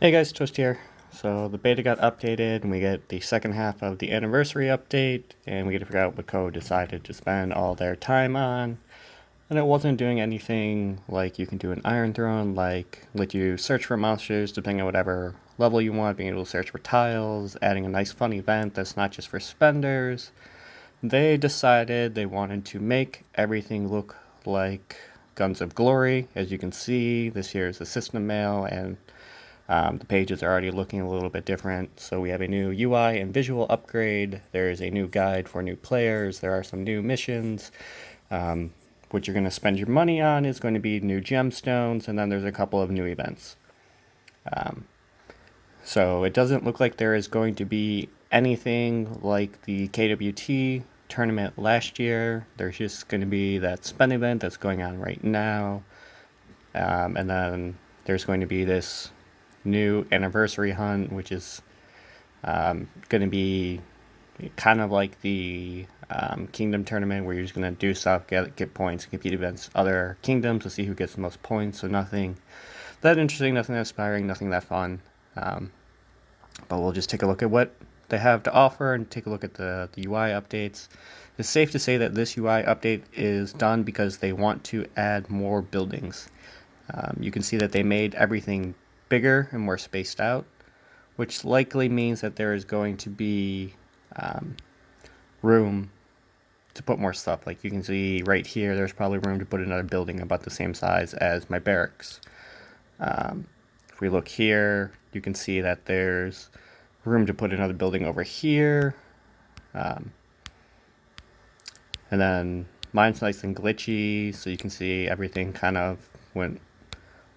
Hey guys, Toast here. So the beta got updated and we get the second half of the anniversary update and we get to figure out what code decided to spend all their time on. And it wasn't doing anything like you can do an Iron Throne, like let you search for monsters depending on whatever level you want, being able to search for tiles, adding a nice fun event that's not just for spenders. They decided they wanted to make everything look like Guns of Glory. As you can see, this here is the system mail and the pages are already looking a little bit different. So we have a new UI and visual upgrade. There is a new guide for new players. There are some new missions. What you're going to spend your money on is going to be new gemstones, and then there's a couple of new events. So it doesn't look like there is going to be anything like the KWT tournament last year. There's just going to be that spend event that's going on right now. And then there's going to be this new anniversary hunt, which is going to be kind of like the kingdom tournament, where you're just going to do stuff, get points, compete against other kingdoms to see who gets the most points. So nothing that interesting, nothing that inspiring, nothing that fun. But we'll just take a look at what they have to offer and take a look at the UI updates. It's safe to say that this UI update is done because they want to add more buildings. You can see that they made everything bigger and more spaced out, which likely means that there is going to be room to put more stuff. Like you can see right here, there's probably room to put another building about the same size as my barracks. If we look here, you can see that there's room to put another building over here. And then mine's nice and glitchy, so you can see everything kind of went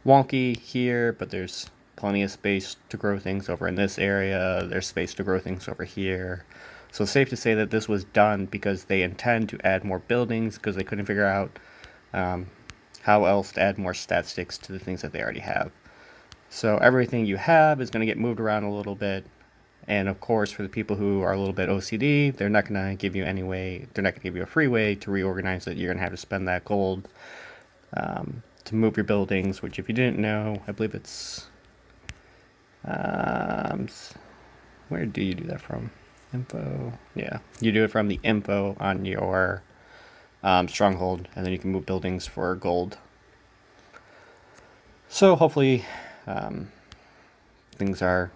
wonky here, but there's plenty of space to grow things over in this area. There's space to grow things over here. So it's safe to say that this was done because they intend to add more buildings, because they couldn't figure out how else to add more stat sticks to the things that they already have. So everything you have is going to get moved around a little bit. And of course, for the people who are a little bit OCD, they're not going to give you any way, they're not going to give you a free way to reorganize it. You're going to have to spend that gold to move your buildings, which if you didn't know, I believe it's, where do you do that from? Info, yeah, you do it from the info on your stronghold, and then you can move buildings for gold. So hopefully things are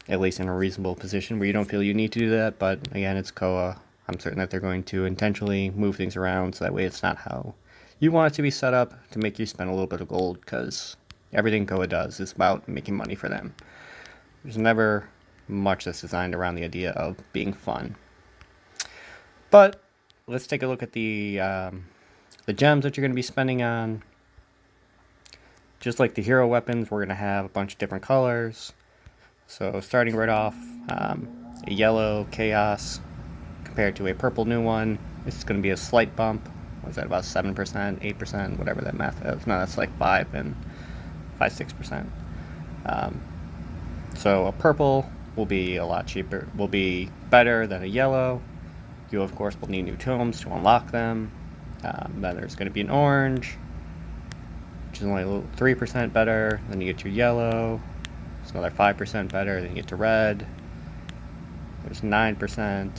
at least in a reasonable position where you don't feel you need to do that, but again, it's Koa. I'm certain that they're going to intentionally move things around so that way it's not how you want it to be set up to make you spend a little bit of gold, because everything Koa does is about making money for them. There's never much that's designed around the idea of being fun. But let's take a look at the gems that you're going to be spending on. Just like the hero weapons, we're going to have a bunch of different colors. So starting right off, a yellow chaos compared to a purple new one, it's going to be a slight bump. Was that about 7%, 8%, whatever that math is? No, that's like 6%. So a purple will be a lot cheaper, will be better than a yellow. You, of course, will need new tomes to unlock them. Then there's going to be an orange, which is only a little 3% better. Then you get your yellow. It's another 5% better. Then you get to red. There's 9%.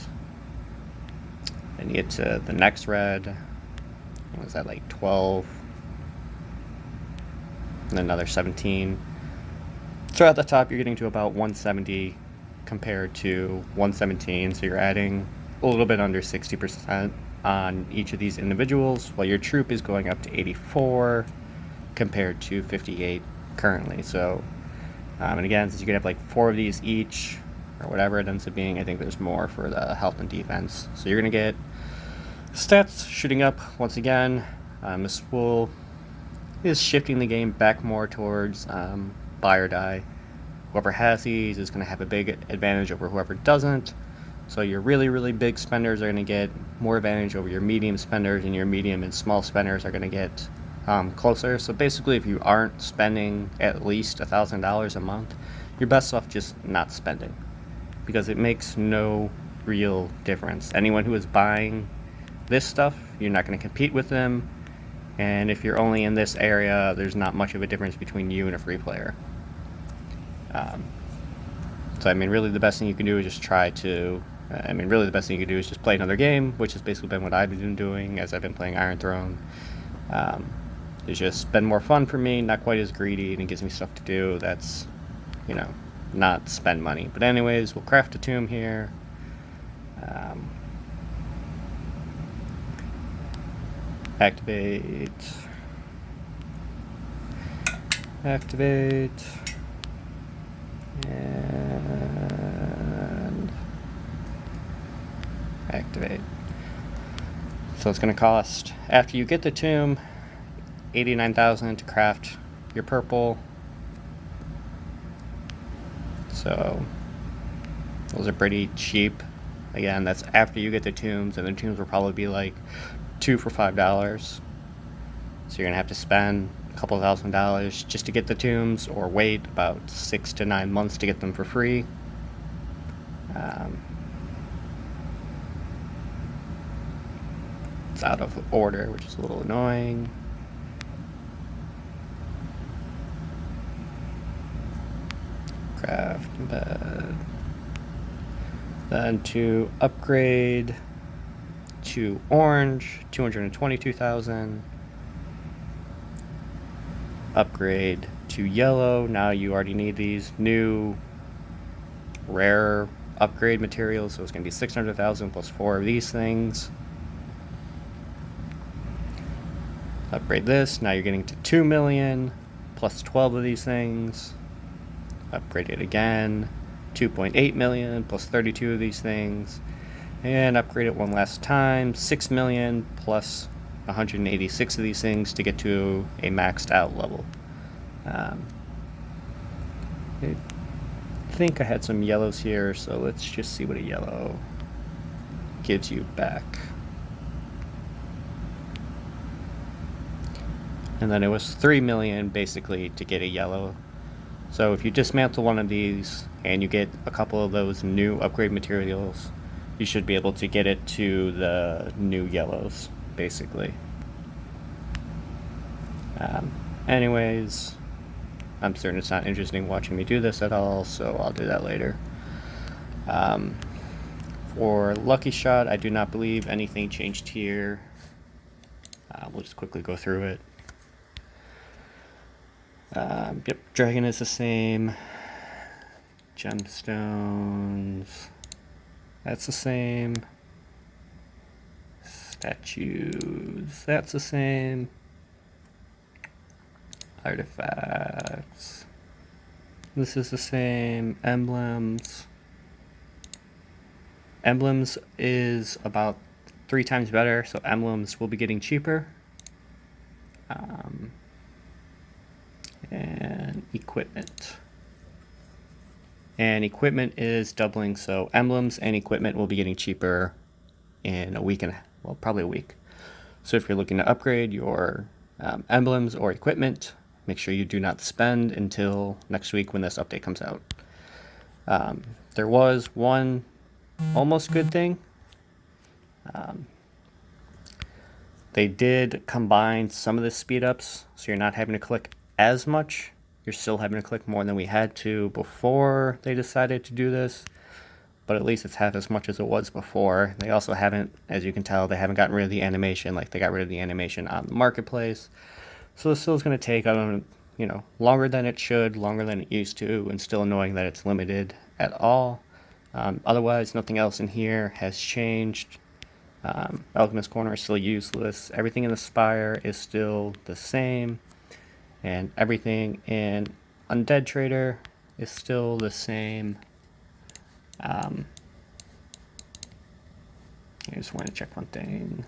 Then you get to the next red. What was that, like 12? And then another 17. So at the top, you're getting to about 170 compared to 117. So you're adding a little bit under 60% on each of these individuals, while your troop is going up to 84 compared to 58 currently. So, and again, since you can have like 4 of these each, or whatever it ends up being, I think there's more for the health and defense. So you're going to get stats shooting up once again. This is shifting the game back more towards buy or die. Whoever has these is going to have a big advantage over whoever doesn't. So your really, really big spenders are going to get more advantage over your medium spenders, and your medium and small spenders are going to get closer. So basically, if you aren't spending at least $1,000 a month, you're best off just not spending, because it makes no real difference. Anyone who is buying this stuff, you're not going to compete with them, and if you're only in this area, there's not much of a difference between you and a free player. So I mean, really the best thing you can do is just try to, really the best thing you can do is just play another game, which has basically been what I've been doing as I've been playing Iron Throne. It's just been more fun for me, not quite as greedy, and it gives me stuff to do that's, not spend money. But anyways, we'll craft a tomb here. Activate. And activate. So it's going to cost, after you get the tomb, 89,000 to craft your purple. So those are pretty cheap. Again, that's after you get the tombs, and the tombs will probably be like 2 for $5. So you're gonna have to spend a couple $1,000 just to get the tombs, or wait about 6 to 9 months to get them for free. It's out of order, which is a little annoying. Craft embed. Then to upgrade to orange, 222,000. Upgrade to yellow. Now you already need these new rare upgrade materials, so it's going to be 600,000 plus 4 of these things. Upgrade this. Now you're getting to 2 million plus 12 of these things. Upgrade it again. 2.8 million plus 32 of these things. And upgrade it one last time. 6 million plus 186 of these things to get to a maxed out level. I think I had some yellows here, so let's just see what a yellow gives you back. And then it was 3 million basically to get a yellow. So if you dismantle one of these and you get a couple of those new upgrade materials, you should be able to get it to the new yellows, basically. Anyways, I'm certain it's not interesting watching me do this at all, so I'll do that later. For Lucky Shot, I do not believe anything changed here. We'll just quickly go through it. Yep, dragon is the same. Gemstones, that's the same. Statues, that's the same. Artifacts, this is the same. Emblems is about 3 times better, so emblems will be getting cheaper. And equipment is doubling, so emblems and equipment will be getting cheaper in a week and probably a week. So if you're looking to upgrade your emblems or equipment, make sure you do not spend until next week when this update comes out. There was one almost good thing. They did combine some of the speed ups, so you're not having to click as much. You're still having to click more than we had to before they decided to do this, but at least it's half as much as it was before. They also haven't, as you can tell, they haven't gotten rid of the animation like they got rid of the animation on the marketplace. So this still is going to take, longer than it should, longer than it used to, and still annoying that it's limited at all. Otherwise, nothing else in here has changed. Alchemist Corner is still useless. Everything in the Spire is still the same. And everything in Undead Trader is still the same. I just want to check one thing.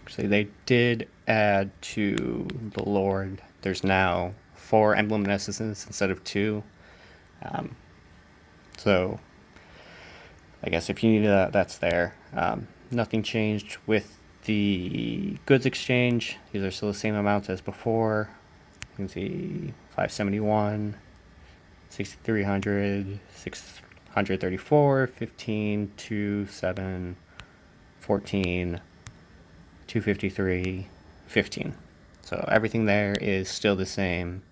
Actually, they did add to the Lord. There's now 4 emblem necessits instead of 2. So I guess if you need that, that's there. Nothing changed with the goods exchange. These are still the same amounts as before. You can see 571, 6,300, 634, 15, 2, 7, 14, 253, 15. So everything there is still the same.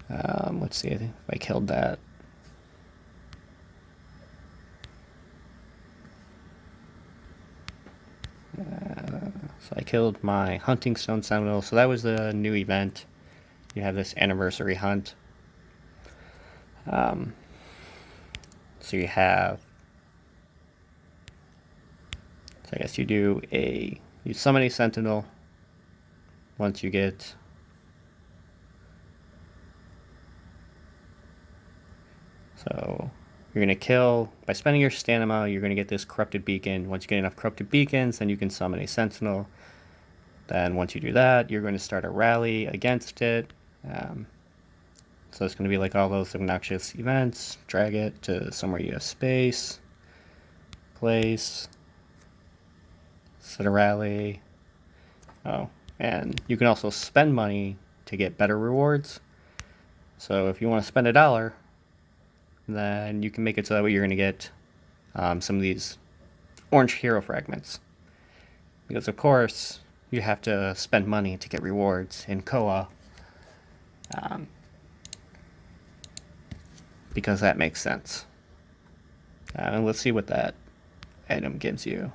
Let's see if I killed that. So I killed my Hunting Stone Sentinel. So that was the new event. You have this anniversary hunt. So you have, so I guess you summon a Sentinel once you get, so you're going to kill, by spending your stamina, you're going to get this Corrupted Beacon. Once you get enough Corrupted Beacons, then you can summon a Sentinel. Then once you do that, you're going to start a rally against it. So it's going to be like all those obnoxious events. Drag it to somewhere you have space. Place. Set a rally. Oh, and you can also spend money to get better rewards. So if you want to spend $1, then you can make it so that way you're going to get some of these orange hero fragments. Because of course, you have to spend money to get rewards in Koa. Because that makes sense. And let's see what that item gives you.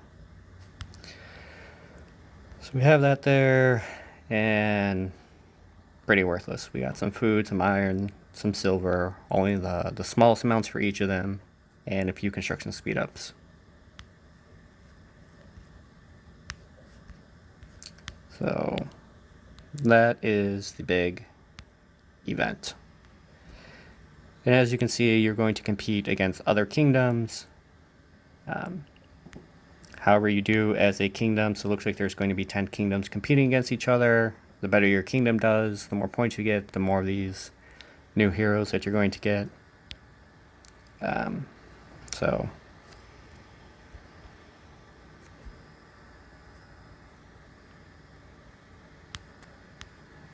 So we have that there, and pretty worthless. We got some food, some iron, some silver, only the smallest amounts for each of them, and a few construction speed ups. So that is the big event. And as you can see, you're going to compete against other kingdoms. However you do as a kingdom, so it looks like there's going to be 10 kingdoms competing against each other. The better your kingdom does, the more points you get, the more of these new heroes that you're going to get. So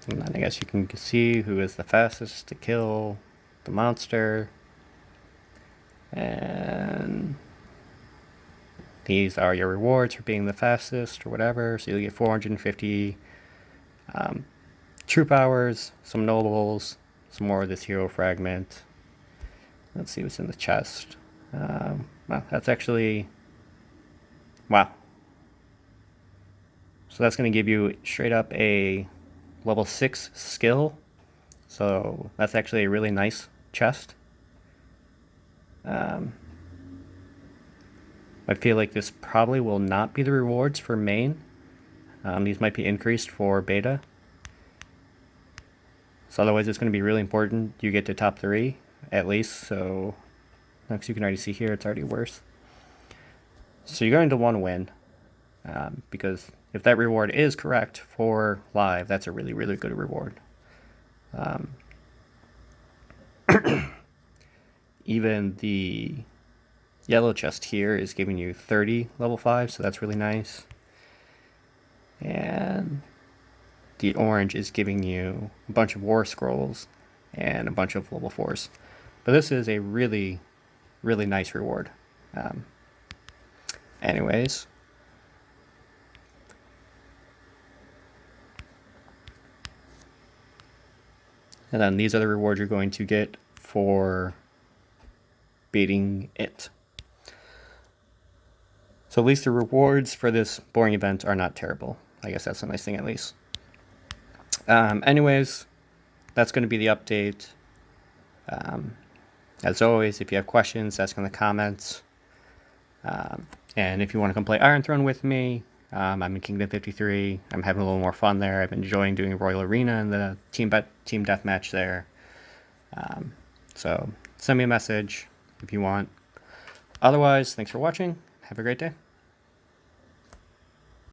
and then I guess you can see who is the fastest to kill the monster. And these are your rewards for being the fastest or whatever. So you'll get 450 troop hours, some nobles, some more of this hero fragment. Let's see what's in the chest. Wow, that's actually, wow. So that's going to give you straight up a level 6 skill. So that's actually a really nice chest. I feel like this probably will not be the rewards for main. These might be increased for beta. So otherwise it's going to be really important you get to top 3 at least. So next you can already see here it's already worse. So you're going to want to win. Because if that reward is correct for live, that's a really, really good reward. Even the yellow chest here is giving you 30 level 5, so that's really nice. And the orange is giving you a bunch of war scrolls and a bunch of level 4s. But this is a really, really nice reward. Anyways. And then these are the rewards you're going to get for beating it. So at least the rewards for this boring event are not terrible. I guess that's a nice thing at least. Anyways, that's going to be the update. As always, if you have questions, ask in the comments. And if you want to come play Iron Throne with me, I'm in Kingdom 53. I'm having a little more fun there. I've been enjoying doing Royal Arena and the team deathmatch there. So send me a message if you want. Otherwise, thanks for watching. Have a great day.